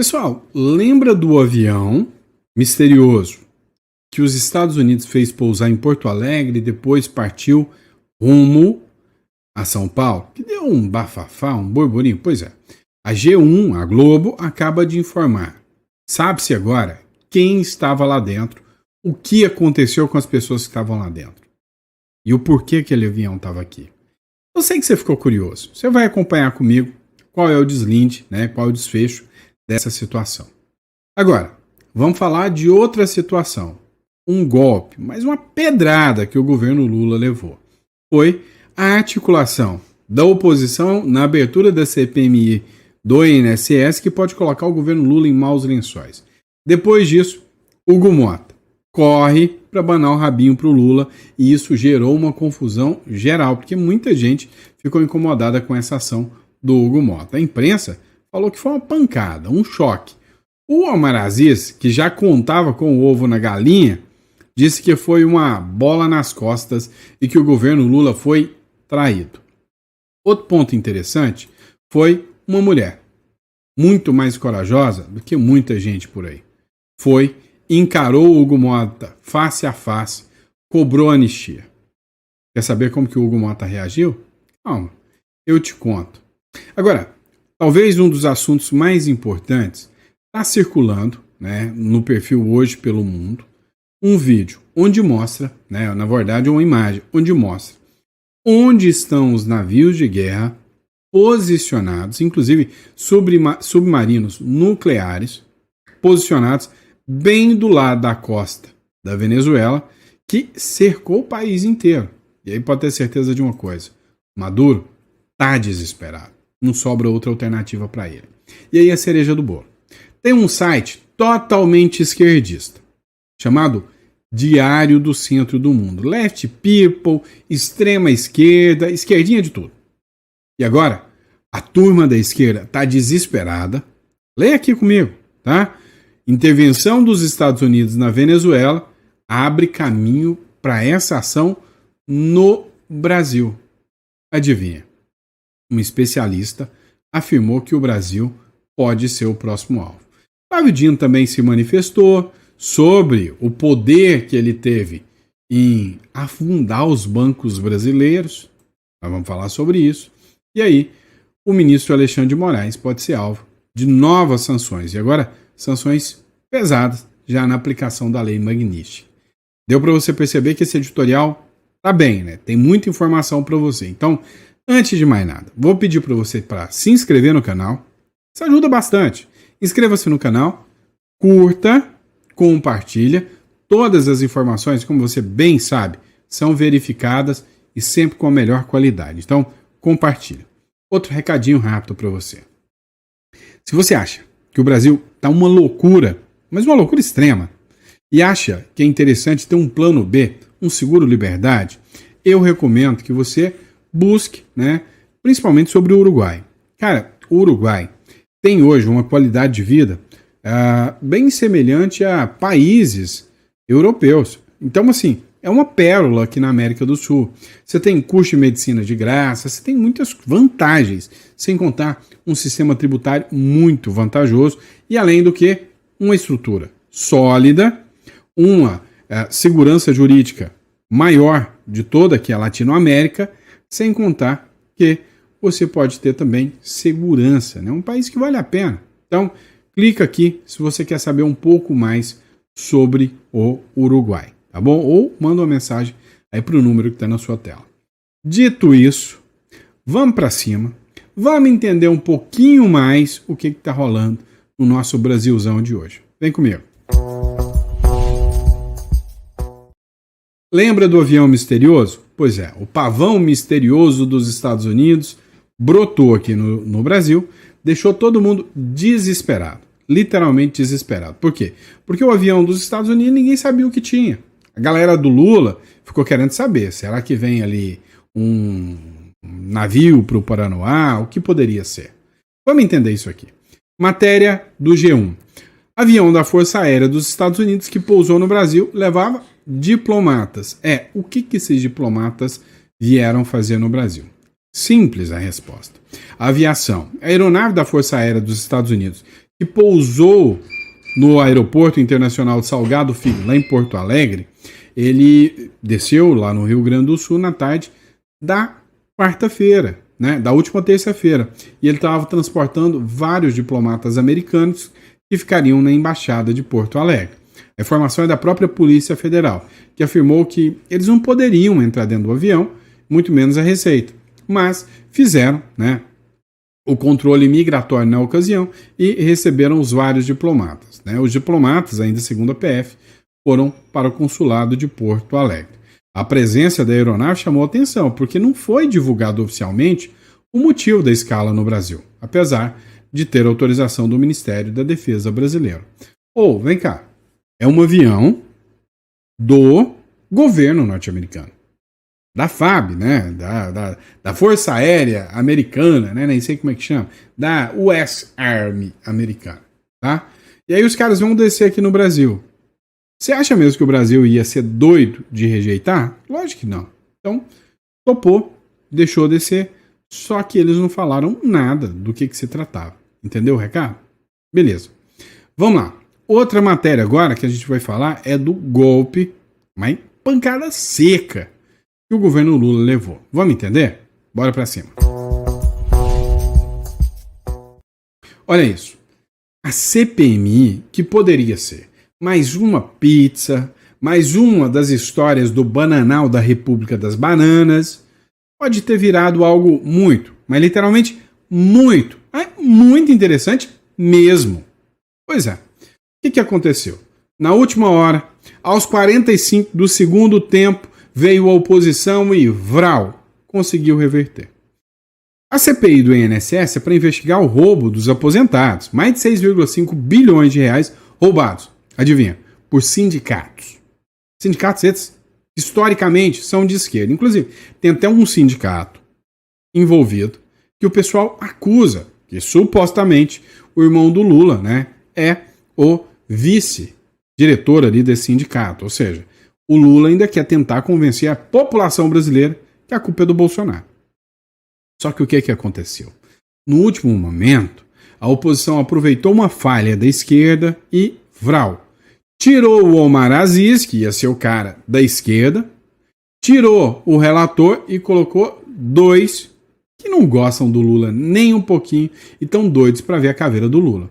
Pessoal, lembra do avião misterioso que os Estados Unidos fez pousar em Porto Alegre e depois partiu rumo a São Paulo? Que deu um bafafá, um burburinho? Pois é. A G1, a Globo, acaba de informar. Sabe-se agora quem estava lá dentro, o que aconteceu com as pessoas que estavam lá dentro e o porquê aquele avião estava aqui. Eu sei que você ficou curioso. Você vai acompanhar comigo qual é o deslinde, qual é o desfecho dessa situação. Agora, vamos falar de outra situação. Um golpe, mas uma pedrada que o governo Lula levou. Foi a articulação da oposição na abertura da CPMI do INSS, que pode colocar o governo Lula em maus lençóis. Depois disso, Hugo Mota corre para abanar o rabinho para o Lula e isso gerou uma confusão geral, porque muita gente ficou incomodada com essa ação do Hugo Mota. A imprensa falou que foi uma pancada, um choque. O Omar Aziz, que já contava com o ovo na galinha, disse que foi uma bola nas costas e que o governo Lula foi traído. Outro ponto interessante foi uma mulher, muito mais corajosa do que muita gente por aí. Encarou o Hugo Mota face a face, cobrou anistia. Quer saber como que o Hugo Mota reagiu? Calma, eu te conto. Agora, talvez um dos assuntos mais importantes está circulando, no perfil Hoje pelo Mundo, um vídeo onde mostra, na verdade uma imagem, onde mostra onde estão os navios de guerra posicionados, inclusive submarinos nucleares, posicionados bem do lado da costa da Venezuela, que cercou o país inteiro. E aí pode ter certeza de uma coisa, Maduro está desesperado, não sobra outra alternativa para ele. E aí a cereja do bolo. Tem um site totalmente esquerdista, chamado Diário do Centro do Mundo. Left People, extrema esquerda, esquerdinha de tudo. E agora, a turma da esquerda está desesperada. Leia aqui comigo, tá? Intervenção dos Estados Unidos na Venezuela abre caminho para essa ação no Brasil. Adivinha? Um especialista afirmou que o Brasil pode ser o próximo alvo. Flávio Dino também se manifestou sobre o poder que ele teve em afundar os bancos brasileiros. Nós vamos falar sobre isso. E aí, o ministro Alexandre de Moraes pode ser alvo de novas sanções. E agora, sanções pesadas já na aplicação da Lei Magnitsky. Deu para você perceber que esse editorial tá bem, Tem muita informação para você. Então, antes de mais nada, vou pedir para você para se inscrever no canal. Isso ajuda bastante. Inscreva-se no canal, curta, compartilha. Todas as informações, como você bem sabe, são verificadas e sempre com a melhor qualidade. Então, compartilha. Outro recadinho rápido para você. Se você acha que o Brasil está uma loucura, mas uma loucura extrema, e acha que é interessante ter um plano B, um seguro-liberdade, eu recomendo que você busque, principalmente sobre o Uruguai. Cara, o Uruguai tem hoje uma qualidade de vida bem semelhante a países europeus. Então, assim, é uma pérola aqui na América do Sul. Você tem curso de medicina de graça, você tem muitas vantagens, sem contar um sistema tributário muito vantajoso e, além do que, uma estrutura sólida, uma segurança jurídica maior de toda aqui a Latinoamérica, sem contar que você pode ter também segurança, um país que vale a pena. Então, clica aqui se você quer saber um pouco mais sobre o Uruguai, tá bom? Ou manda uma mensagem aí para o número que está na sua tela. Dito isso, vamos para cima, vamos entender um pouquinho mais o que está rolando no nosso Brasilzão de hoje. Vem comigo. Lembra do avião misterioso? Pois é, o pavão misterioso dos Estados Unidos brotou aqui no Brasil, deixou todo mundo desesperado, literalmente desesperado. Por quê? Porque o avião dos Estados Unidos ninguém sabia o que tinha. A galera do Lula ficou querendo saber, será que vem ali um navio para o Paranoá? O que poderia ser? Vamos entender isso aqui. Matéria do G1. Avião da Força Aérea dos Estados Unidos que pousou no Brasil levava diplomatas. O que esses diplomatas vieram fazer no Brasil? Simples a resposta. A aviação, a aeronave da Força Aérea dos Estados Unidos, que pousou no Aeroporto Internacional de Salgado Filho, lá em Porto Alegre, ele desceu lá no Rio Grande do Sul na tarde da quarta-feira, né, da última terça-feira, e ele estava transportando vários diplomatas americanos que ficariam na Embaixada de Porto Alegre. A informação é da própria Polícia Federal, que afirmou que eles não poderiam entrar dentro do avião, muito menos a Receita, mas fizeram, né, o controle migratório na ocasião e receberam os vários diplomatas, né? Os diplomatas, ainda segundo a PF, foram para o consulado de Porto Alegre. A presença da aeronave chamou atenção, porque não foi divulgado oficialmente o motivo da escala no Brasil, apesar de ter autorização do Ministério da Defesa brasileiro. Vem cá, é um avião do governo norte-americano, da FAB, né, da Força Aérea Americana, né, nem sei como é que chama, da US Army americana, tá? E aí os caras vão descer aqui no Brasil. Você acha mesmo que o Brasil ia ser doido de rejeitar? Lógico que não. Então, topou, deixou descer, só que eles não falaram nada do que se tratava. Entendeu o recado? Beleza. Vamos lá. Outra matéria agora que a gente vai falar é do golpe, uma pancada seca que o governo Lula levou. Vamos entender? Bora pra cima. Olha isso. A CPMI, que poderia ser mais uma pizza, mais uma das histórias do Bananal da República das Bananas, pode ter virado algo muito, mas literalmente muito interessante mesmo. Pois é. O que aconteceu? Na última hora, aos 45 do segundo tempo, veio a oposição e vral, conseguiu reverter. A CPI do INSS é para investigar o roubo dos aposentados, mais de 6,5 bilhões de reais roubados. Adivinha? Por sindicatos. Sindicatos esses, historicamente, são de esquerda. Inclusive, tem até um sindicato envolvido que o pessoal acusa que, supostamente, o irmão do Lula, né, é o vice-diretor ali desse sindicato. Ou seja, o Lula ainda quer tentar convencer a população brasileira que a culpa é do Bolsonaro. Só que o que aconteceu? No último momento, a oposição aproveitou uma falha da esquerda e, vral, tirou o Omar Aziz, que ia ser o cara da esquerda, tirou o relator e colocou dois que não gostam do Lula nem um pouquinho e estão doidos para ver a caveira do Lula.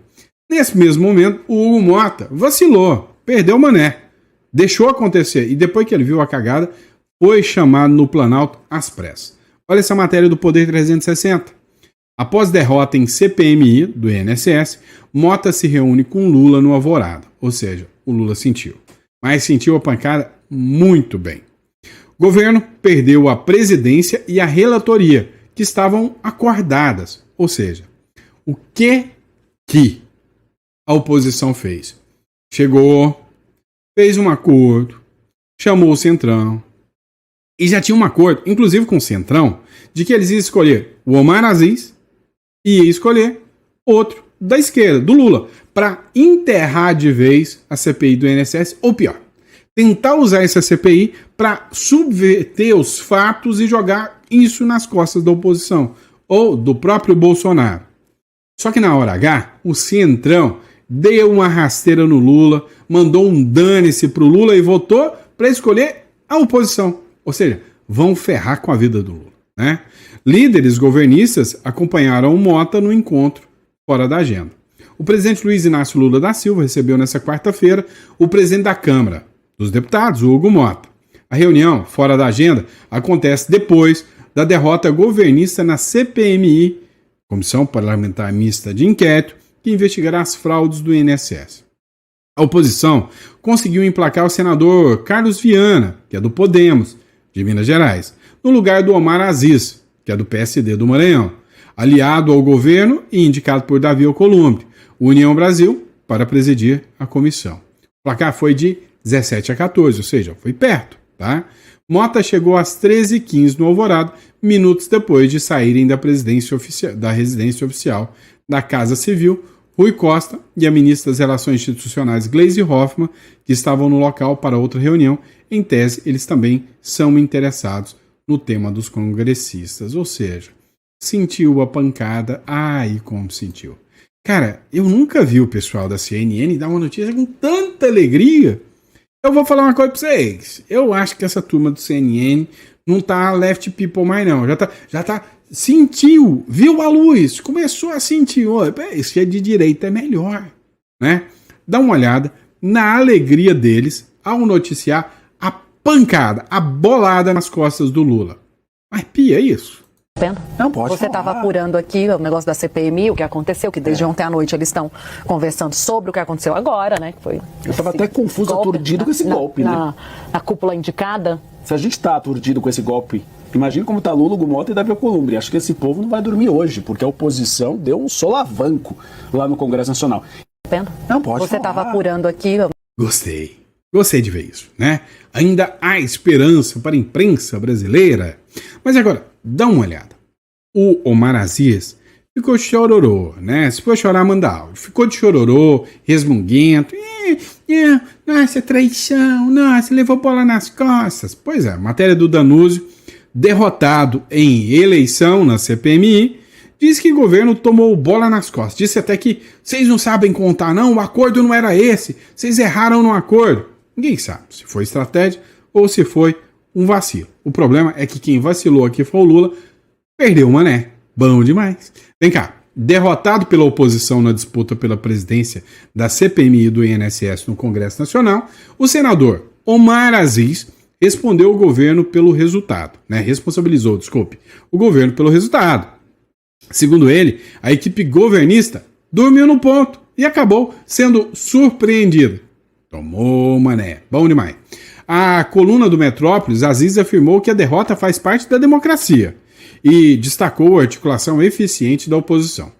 Nesse mesmo momento, o Hugo Mota vacilou, perdeu o mané, deixou acontecer e depois que ele viu a cagada, foi chamado no Planalto às pressas. Olha essa matéria do Poder 360. Após derrota em CPMI do INSS, Mota se reúne com Lula no Alvorada. Ou seja, o Lula sentiu. Mas sentiu a pancada muito bem. O governo perdeu a presidência e a relatoria, que estavam acordadas. Ou seja, o que a oposição fez? Chegou, fez um acordo, chamou o Centrão, e já tinha um acordo, inclusive com o Centrão, de que eles iam escolher o Omar Aziz e ia escolher outro da esquerda, do Lula, para enterrar de vez a CPI do INSS, ou pior, tentar usar essa CPI para subverter os fatos e jogar isso nas costas da oposição, ou do próprio Bolsonaro. Só que na hora H, o Centrão deu uma rasteira no Lula, mandou um dane-se pro Lula e votou para escolher a oposição. Ou seja, vão ferrar com a vida do Lula, né? Líderes governistas acompanharam o Mota no encontro fora da agenda. O presidente Luiz Inácio Lula da Silva recebeu nesta quarta-feira o presidente da Câmara dos Deputados, o Hugo Mota. A reunião, fora da agenda, acontece depois da derrota governista na CPMI, Comissão Parlamentar Mista de Inquérito, que investigará as fraudes do INSS. A oposição conseguiu emplacar o senador Carlos Viana, que é do Podemos, de Minas Gerais, no lugar do Omar Aziz, que é do PSD do Maranhão, aliado ao governo e indicado por Davi Alcolumbre, União Brasil, para presidir a comissão. O placar foi de 17 a 14, ou seja, foi perto, tá? Mota chegou às 13h15 no Alvorada, minutos depois de saírem da residência oficial da Casa Civil, Rui Costa e a ministra das Relações Institucionais Gleisi Hoffmann, que estavam no local para outra reunião. Em tese, eles também são interessados no tema dos congressistas, ou seja, sentiu a pancada, como sentiu. Cara, eu nunca vi o pessoal da CNN dar uma notícia com tanta alegria. Eu vou falar uma coisa pra vocês. Eu acho que essa turma do CNN não tá left people mais não. Já tá, sentiu, viu a luz, começou a sentir. Esse é de direita é melhor, né? Dá uma olhada na alegria deles ao noticiar a pancada, a bolada nas costas do Lula. Mas pia isso? Não pode. Você estava apurando aqui o negócio da CPMI, o que aconteceu, que desde ontem à noite eles estão conversando sobre o que aconteceu agora, né? Que foi eu estava até confuso, aturdido com esse golpe, né? Na cúpula indicada. Se a gente está aturdido com esse golpe, imagina como está Lula, Gumota e Davi Alcolumbre. Acho que esse povo não vai dormir hoje, porque a oposição deu um solavanco lá no Congresso Nacional. Não pode. Você estava apurando aqui. Gostei de ver isso, né? Ainda há esperança para a imprensa brasileira. Mas agora, dá uma olhada. O Omar Aziz ficou chororô, né? Se for chorar, manda áudio. Ficou de chororô, resmunguento. Nossa, traição. Nossa, levou bola nas costas. Pois é, matéria do Danúzio, derrotado em eleição na CPMI, diz que o governo tomou bola nas costas. Disse até que vocês não sabem contar, não. O acordo não era esse. Vocês erraram no acordo. Ninguém sabe se foi estratégia ou se foi um vacilo. O problema é que quem vacilou aqui foi o Lula. Perdeu o mané. Bom demais. Vem cá. Derrotado pela oposição na disputa pela presidência da CPMI e do INSS no Congresso Nacional, o senador Omar Aziz respondeu o governo pelo resultado, né? Responsabilizou, o governo pelo resultado. Segundo ele, a equipe governista dormiu no ponto e acabou sendo surpreendida. Tomou, mané. Bom demais. A coluna do Metrópolis, Aziz afirmou que a derrota faz parte da democracia e destacou a articulação eficiente da oposição.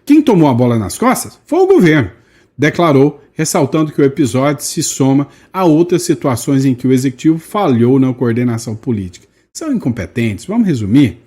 Quem tomou a bola nas costas foi o governo, declarou, ressaltando que o episódio se soma a outras situações em que o executivo falhou na coordenação política. São incompetentes, vamos resumir.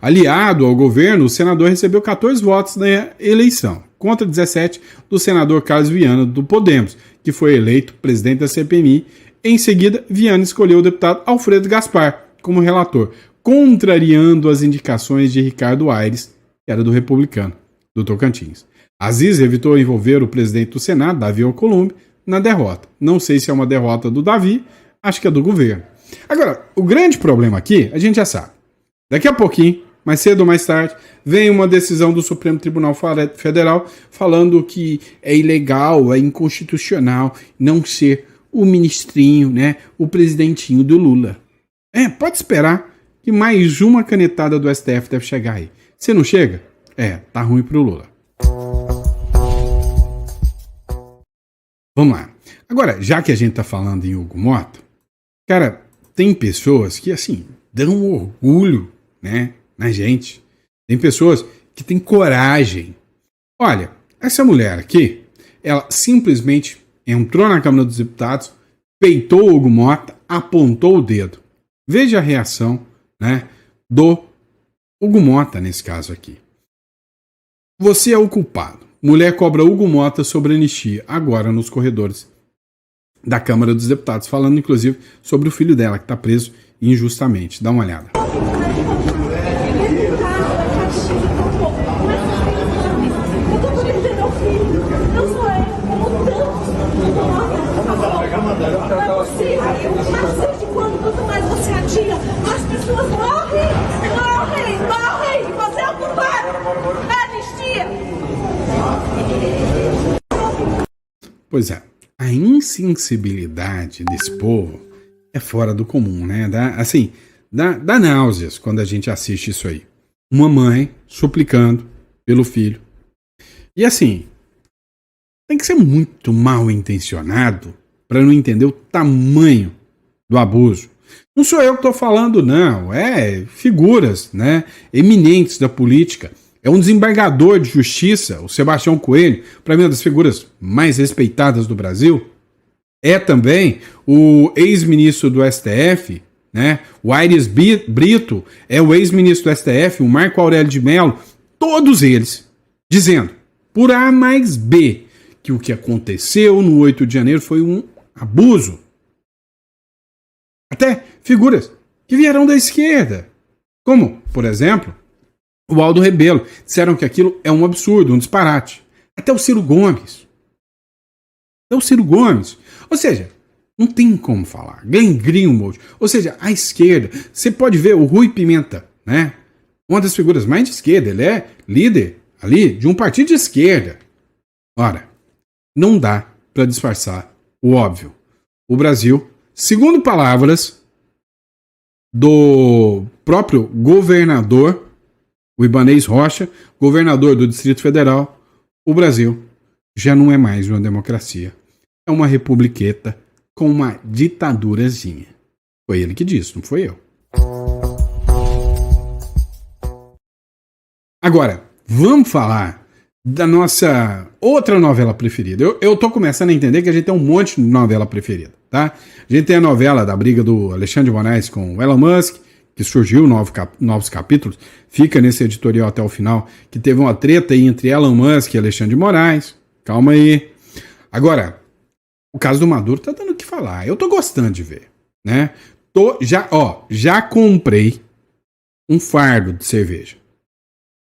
Aliado ao governo, o senador recebeu 14 votos na eleição, contra 17 do senador Carlos Viana, do Podemos, que foi eleito presidente da CPMI. Em seguida, Viana escolheu o deputado Alfredo Gaspar como relator, contrariando as indicações de Ricardo Aires, que era do Republicano, do Tocantins. Aziz evitou envolver o presidente do Senado, Davi Alcolumbre, na derrota. Não sei se é uma derrota do Davi, acho que é do governo. Agora, o grande problema aqui, a gente já sabe. Daqui a pouquinho, mais cedo ou mais tarde, vem uma decisão do Supremo Tribunal Federal falando que é ilegal, é inconstitucional não ser o ministrinho, né, o presidentinho do Lula. Pode esperar que mais uma canetada do STF deve chegar aí. Se não chega, tá ruim pro Lula. Vamos lá. Agora, já que a gente tá falando em Hugo Mota, cara, tem pessoas que, assim, dão orgulho, né, na gente. Tem pessoas que têm coragem. Olha, essa mulher aqui, ela simplesmente entrou na Câmara dos Deputados, peitou o Hugo Mota, apontou o dedo. Veja a reação, né, do Hugo Mota nesse caso aqui. Você é o culpado. Mulher cobra Hugo Mota sobre anistia, agora nos corredores da Câmara dos Deputados, falando inclusive sobre o filho dela, que está preso injustamente. Dá uma olhada. Quanto mais você adia, as pessoas morrem. Você é o culpado. Anistia. Pois é, a insensibilidade desse povo é fora do comum, né? Dá náuseas quando a gente assiste isso aí. Uma mãe suplicando pelo filho. E assim, tem que ser muito mal intencionado para não entender o tamanho do abuso. Não sou eu que estou falando, não. É figuras, né, eminentes da política. É um desembargador de justiça, o Sebastião Coelho, para mim uma das figuras mais respeitadas do Brasil. É também o ex-ministro do STF, né, o Aires Brito, é o ex-ministro do STF, o Marco Aurélio de Mello, todos eles dizendo, por A mais B, que o que aconteceu no 8 de janeiro foi um abuso. Até figuras que vieram da esquerda, como, por exemplo, o Aldo Rebelo, disseram que aquilo é um absurdo, um disparate. Até o Ciro Gomes. Até o Ciro Gomes. Ou seja, não tem como falar. Glenn Greenwald. Ou seja, a esquerda. Você pode ver o Rui Pimenta, né? Uma das figuras mais de esquerda. Ele é líder ali de um partido de esquerda. Ora, não dá para disfarçar o óbvio. O Brasil, segundo palavras do próprio governador, o Ibanez Rocha, governador do Distrito Federal, o Brasil já não é mais uma democracia. É uma republiqueta com uma ditadurazinha. Foi ele que disse, não foi eu. Agora, vamos falar da nossa outra novela preferida. Eu tô começando a entender que a gente tem um monte de novela preferida, tá? A gente tem a novela da briga do Alexandre de Moraes com o Elon Musk, que surgiu novos capítulos. Fica nesse editorial até o final, que teve uma treta aí entre Elon Musk e Alexandre de Moraes. Calma aí. Agora, o caso do Maduro tá dando o que falar. Eu tô gostando de ver, né? Já comprei um fardo de cerveja,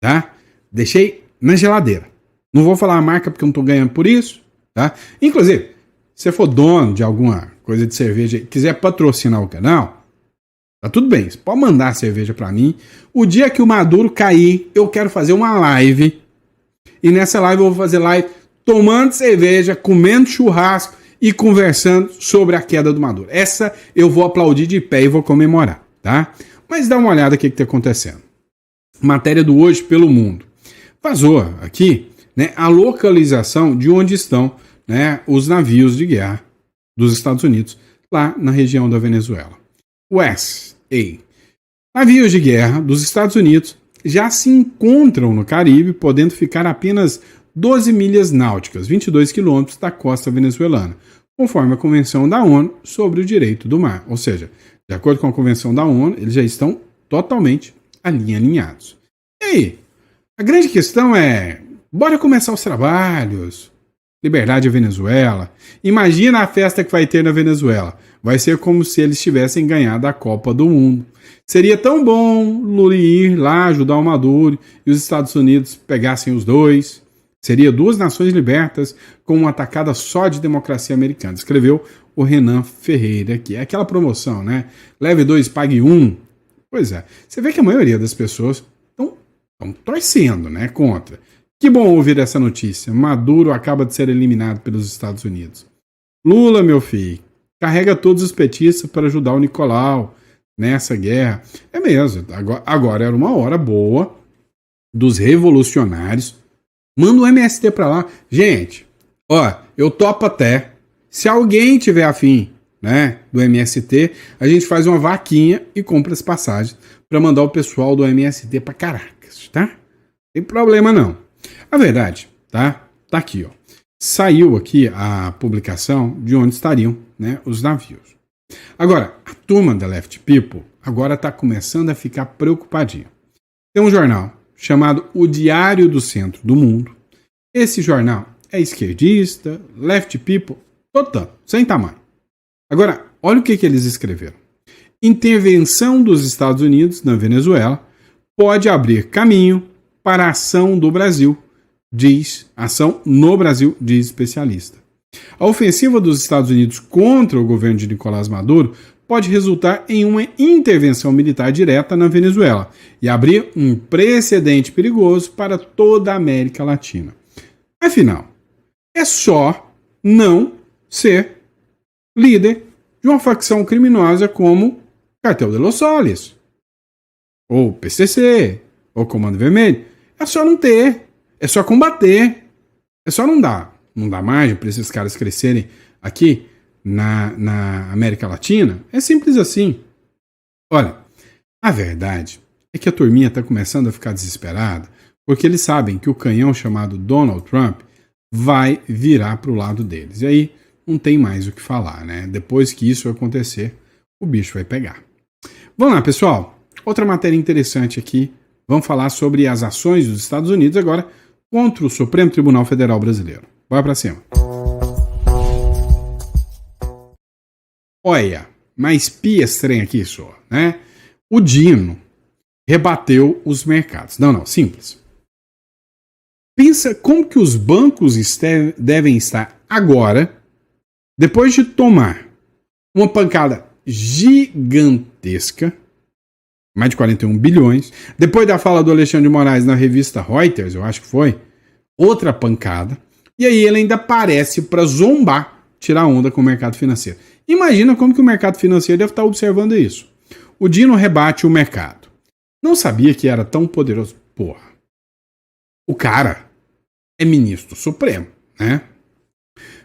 tá? Deixei na geladeira. Não vou falar a marca porque eu não tô ganhando por isso, tá? Inclusive, se você for dono de alguma coisa de cerveja e quiser patrocinar o canal, tá tudo bem. Você pode mandar cerveja pra mim. O dia que o Maduro cair, eu quero fazer uma live. E nessa live eu vou fazer live tomando cerveja, comendo churrasco e conversando sobre a queda do Maduro. Essa eu vou aplaudir de pé e vou comemorar, tá? Mas dá uma olhada no que está acontecendo. Matéria do Hoje pelo Mundo. Vazou aqui, né, a localização de onde estão, né, os navios de guerra dos Estados Unidos lá na região da Venezuela. USA. Navios de guerra dos Estados Unidos já se encontram no Caribe, podendo ficar apenas 12 milhas náuticas, 22 quilômetros da costa venezuelana, conforme a Convenção da ONU sobre o Direito do Mar. Ou seja, de acordo com a Convenção da ONU, eles já estão totalmente alinhados. E aí? A grande questão é, bora começar os trabalhos. Liberdade Venezuela. Imagina a festa que vai ter na Venezuela. Vai ser como se eles tivessem ganhado a Copa do Mundo. Seria tão bom Lula ir lá ajudar o Maduro e os Estados Unidos pegassem os dois. Seria duas nações libertas com uma atacada só de democracia americana. Escreveu o Renan Ferreira aqui. É aquela promoção, né? Leve 2, pague 1. Pois é. Você vê que a maioria das pessoas estão torcendo, né? Contra. Que bom ouvir essa notícia. Maduro acaba de ser eliminado pelos Estados Unidos. Lula, meu filho, carrega todos os petistas para ajudar o Nicolau nessa guerra. É mesmo. Agora era uma hora boa dos revolucionários. Manda o MST pra lá. Gente, ó, eu topo até. Se alguém tiver afim, né, do MST, a gente faz uma vaquinha e compra as passagens pra mandar o pessoal do MST pra Caracas, tá? Não tem problema não. A verdade, tá? Tá aqui, ó. Saiu aqui a publicação de onde estariam, né, os navios. Agora, a turma da Left People agora tá começando a ficar preocupadinha. Tem um jornal chamado O Diário do Centro do Mundo. Esse jornal é esquerdista, left people, total, sem tamanho. Agora, olha o que eles escreveram. Intervenção dos Estados Unidos na Venezuela pode abrir caminho para a ação do Brasil, ação no Brasil, diz especialista. A ofensiva dos Estados Unidos contra o governo de Nicolás Maduro pode resultar em uma intervenção militar direta na Venezuela e abrir um precedente perigoso para toda a América Latina. Afinal, é só não ser líder de uma facção criminosa como Cartel de los Soles, ou PCC, ou Comando Vermelho. É só não ter, é só combater, é só não dar margem para esses caras crescerem aqui na América Latina. É simples assim. Olha, a verdade é que a turminha está começando a ficar desesperada porque eles sabem que o canhão chamado Donald Trump vai virar para o lado deles. E aí não tem mais o que falar, né? Depois que isso acontecer, o bicho vai pegar. Vamos lá, pessoal. Outra matéria interessante aqui. Vamos falar sobre as ações dos Estados Unidos agora contra o Supremo Tribunal Federal Brasileiro. Bora para cima. Olha, mais pia estranha aqui só, né? O Dino rebateu os mercados. Não, simples. Pensa como que os bancos devem estar agora, depois de tomar uma pancada gigantesca, mais de 41 bilhões, depois da fala do Alexandre de Moraes na revista Reuters, eu acho que foi, outra pancada, e aí ele ainda aparece para zombar, tirar onda com o mercado financeiro. Imagina como que o mercado financeiro deve estar observando isso. O Dino rebate o mercado. Não sabia que era tão poderoso. Porra. O cara é ministro supremo, né?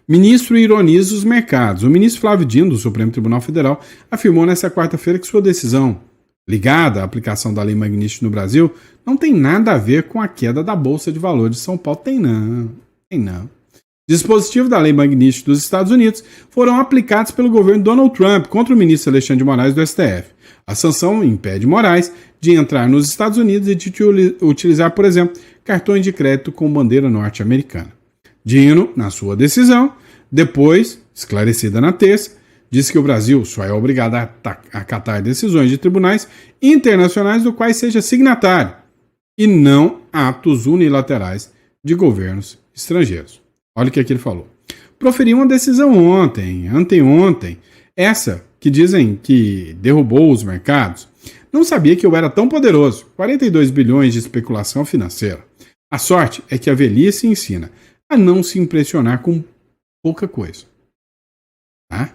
Ministro ironiza os mercados. O ministro Flávio Dino, do Supremo Tribunal Federal, afirmou nesta quarta-feira que sua decisão, ligada à aplicação da Lei Magnitsky no Brasil, não tem nada a ver com a queda da Bolsa de Valores de São Paulo. Tem não. Dispositivos da Lei Magnitsky dos Estados Unidos foram aplicados pelo governo Donald Trump contra o ministro Alexandre de Moraes do STF. A sanção impede Moraes de entrar nos Estados Unidos e de utilizar, por exemplo, cartões de crédito com bandeira norte-americana. Dino, na sua decisão, depois, esclarecida na terça, disse que o Brasil só é obrigado a acatar decisões de tribunais internacionais do quais seja signatário, e não atos unilaterais de governos estrangeiros. Olha o que ele falou. Proferiu uma decisão anteontem, essa que dizem que derrubou os mercados. Não sabia que eu era tão poderoso. 42 bilhões de especulação financeira. A sorte é que a velhice ensina a não se impressionar com pouca coisa. Tá?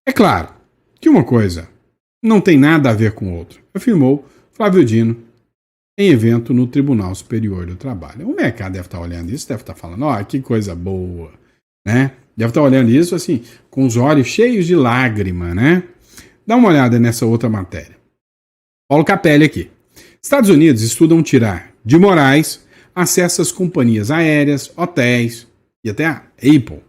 É claro que uma coisa não tem nada a ver com outra, afirmou Flávio Dino em evento no Tribunal Superior do Trabalho. O mercado deve estar olhando isso, deve estar falando, que coisa boa, né? Deve estar olhando isso assim, com os olhos cheios de lágrima, né? Dá uma olhada nessa outra matéria. Paulo Capelli aqui. Estados Unidos estudam tirar de Moraes acesso às companhias aéreas, hotéis e até a Apple.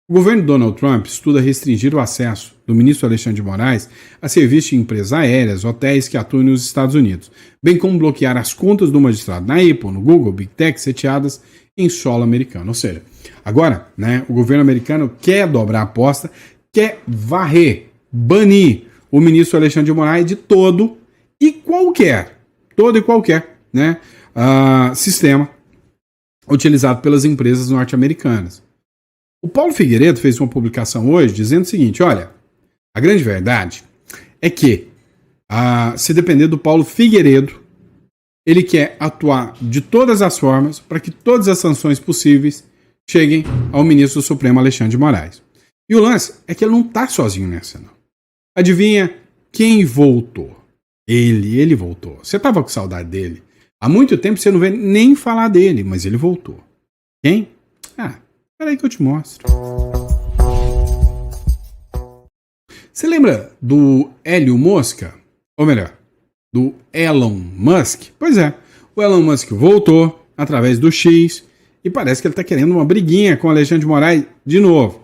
O governo Donald Trump estuda restringir o acesso do ministro Alexandre de Moraes a serviços de empresas aéreas, hotéis que atuem nos Estados Unidos, bem como bloquear as contas do magistrado na Apple, no Google, Big Tech, sediadas em solo americano. Ou seja, agora, né, o governo americano quer dobrar a aposta, quer varrer, banir o ministro Alexandre de Moraes de todo e qualquer, né, sistema utilizado pelas empresas norte-americanas. O Paulo Figueiredo fez uma publicação hoje dizendo o seguinte, olha, a grande verdade é que, se depender do Paulo Figueiredo, ele quer atuar de todas as formas para que todas as sanções possíveis cheguem ao ministro do Supremo Alexandre de Moraes. E o lance é que ele não está sozinho nessa, não. Adivinha quem voltou? Ele voltou. Você estava com saudade dele. Há muito tempo você não vê nem falar dele, mas ele voltou. Quem? Peraí que eu te mostro. Você lembra do Hélio Mosca? Ou melhor, do Elon Musk? Pois é, o Elon Musk voltou através do X e parece que ele está querendo uma briguinha com o Alexandre de Moraes de novo.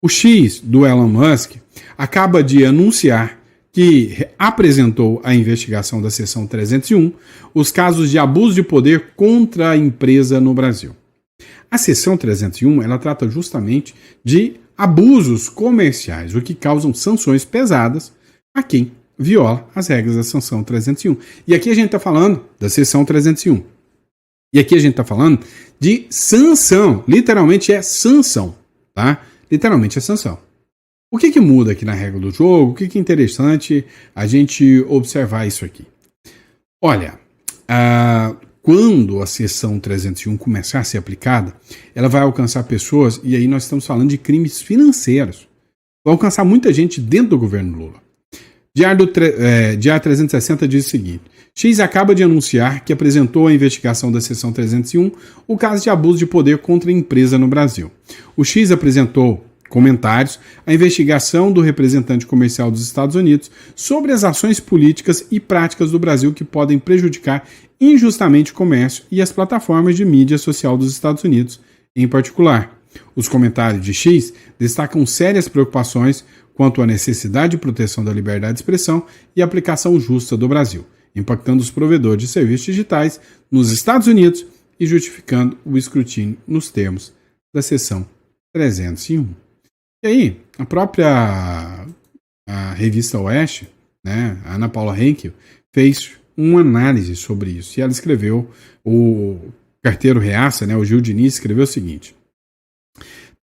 O X do Elon Musk acaba de anunciar que apresentou à investigação da seção 301 os casos de abuso de poder contra a empresa no Brasil. A seção 301 ela trata justamente de abusos comerciais, o que causam sanções pesadas a quem viola as regras da sanção 301. E aqui a gente está falando da seção 301. E aqui a gente está falando de sanção. Literalmente é sanção. Tá? Literalmente é sanção. O que muda aqui na regra do jogo? O que é interessante a gente observar isso aqui? Olha, quando a seção 301 começar a ser aplicada, ela vai alcançar pessoas, e aí nós estamos falando de crimes financeiros. Vai alcançar muita gente dentro do governo Lula. Diário 360 diz o seguinte: X acaba de anunciar que apresentou à investigação da seção 301 o caso de abuso de poder contra a empresa no Brasil. O X apresentou comentários à investigação do representante comercial dos Estados Unidos sobre as ações políticas e práticas do Brasil que podem prejudicar injustamente o comércio e as plataformas de mídia social dos Estados Unidos, em particular. Os comentários de X destacam sérias preocupações quanto à necessidade de proteção da liberdade de expressão e aplicação justa do Brasil, impactando os provedores de serviços digitais nos Estados Unidos e justificando o escrutínio nos termos da seção 301. E aí, a própria revista Oeste, né, a Ana Paula Henkel, fez uma análise sobre isso. E ela escreveu o carteiro reaça, né, o Gil Diniz, escreveu o seguinte: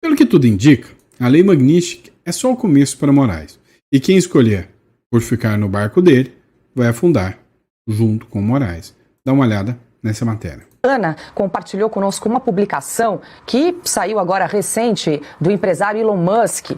pelo que tudo indica, a lei Magnitsky é só o começo para Moraes. E quem escolher por ficar no barco dele vai afundar junto com Moraes. Dá uma olhada nessa matéria. Ana compartilhou conosco uma publicação que saiu agora recente do empresário Elon Musk,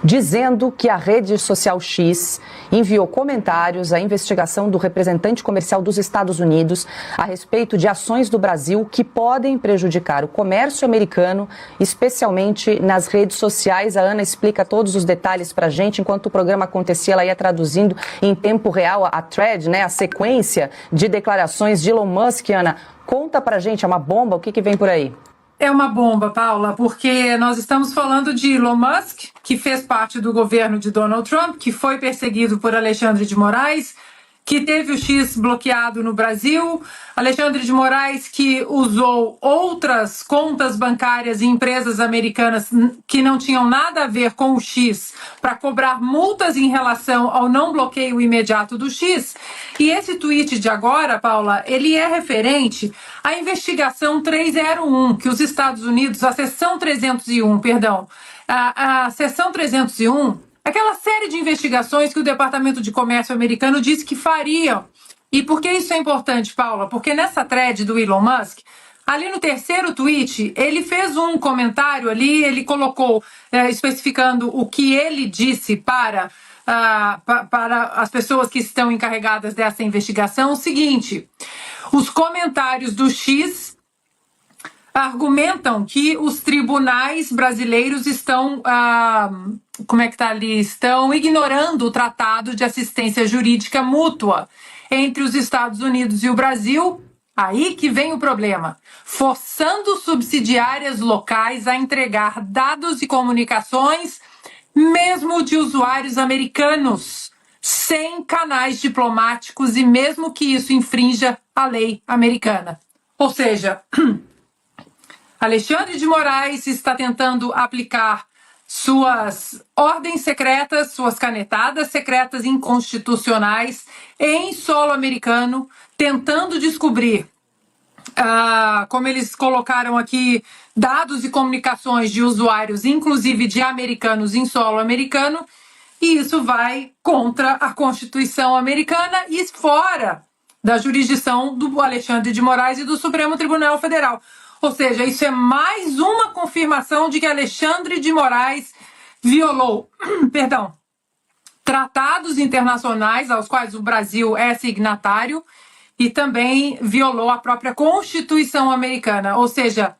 dizendo que a rede social X enviou comentários à investigação do representante comercial dos Estados Unidos a respeito de ações do Brasil que podem prejudicar o comércio americano, especialmente nas redes sociais. A Ana explica todos os detalhes para a gente. Enquanto o programa acontecia, ela ia traduzindo em tempo real a thread, né, a sequência de declarações de Elon Musk. Ana, conta para a gente, é uma bomba, o que vem por aí? É uma bomba, Paula, porque nós estamos falando de Elon Musk, que fez parte do governo de Donald Trump, que foi perseguido por Alexandre de Moraes, que teve o X bloqueado no Brasil, Alexandre de Moraes que usou outras contas bancárias e empresas americanas que não tinham nada a ver com o X para cobrar multas em relação ao não bloqueio imediato do X. E esse tweet de agora, Paula, ele é referente à investigação 301, que os Estados Unidos, a seção 301, perdão, a seção 301, aquela série de investigações que o Departamento de Comércio americano disse que fariam. E por que isso é importante, Paula? Porque nessa thread do Elon Musk, ali no terceiro tweet, ele fez um comentário ali, ele colocou, especificando o que ele disse para as pessoas que estão encarregadas dessa investigação, o seguinte: os comentários do X argumentam que os tribunais brasileiros estão, estão ignorando o Tratado de Assistência Jurídica Mútua entre os Estados Unidos e o Brasil. Aí que vem o problema, forçando subsidiárias locais a entregar dados e comunicações, mesmo de usuários americanos, sem canais diplomáticos e mesmo que isso infrinja a lei americana. Ou seja, Alexandre de Moraes está tentando aplicar suas ordens secretas, suas canetadas secretas inconstitucionais em solo americano, tentando descobrir, como eles colocaram aqui, dados e comunicações de usuários, inclusive de americanos em solo americano, e isso vai contra a Constituição americana e fora da jurisdição do Alexandre de Moraes e do Supremo Tribunal Federal. Ou seja, isso é mais uma confirmação de que Alexandre de Moraes violou, tratados internacionais aos quais o Brasil é signatário e também violou a própria Constituição americana. Ou seja,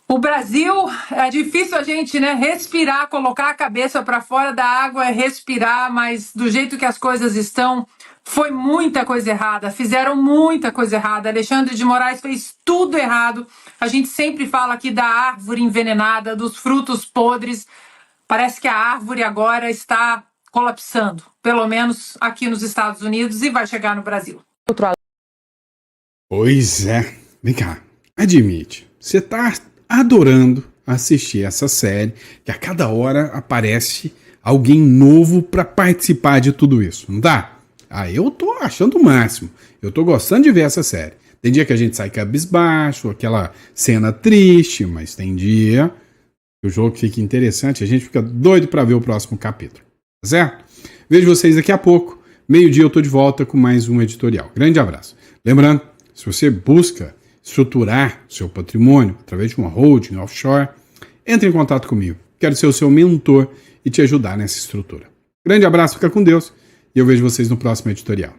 o Brasil, é difícil a gente, respirar, colocar a cabeça para fora da água, respirar, mas do jeito que as coisas estão, foi muita coisa errada, fizeram muita coisa errada. Alexandre de Moraes fez tudo errado. A gente sempre fala aqui da árvore envenenada, dos frutos podres. Parece que a árvore agora está colapsando, pelo menos aqui nos Estados Unidos, e vai chegar no Brasil. Pois é. Vem cá, admite, você tá adorando assistir essa série, que a cada hora aparece alguém novo para participar de tudo isso, não dá? Eu tô achando o máximo. Eu tô gostando de ver essa série. Tem dia que a gente sai cabisbaixo, aquela cena triste, mas tem dia que o jogo fica interessante, a gente fica doido para ver o próximo capítulo. Tá certo? Vejo vocês daqui a pouco. Meio-dia eu tô de volta com mais um editorial. Grande abraço. Lembrando, se você busca estruturar seu patrimônio através de uma holding offshore, entre em contato comigo. Quero ser o seu mentor e te ajudar nessa estrutura. Grande abraço, fica com Deus. E eu vejo vocês no próximo editorial.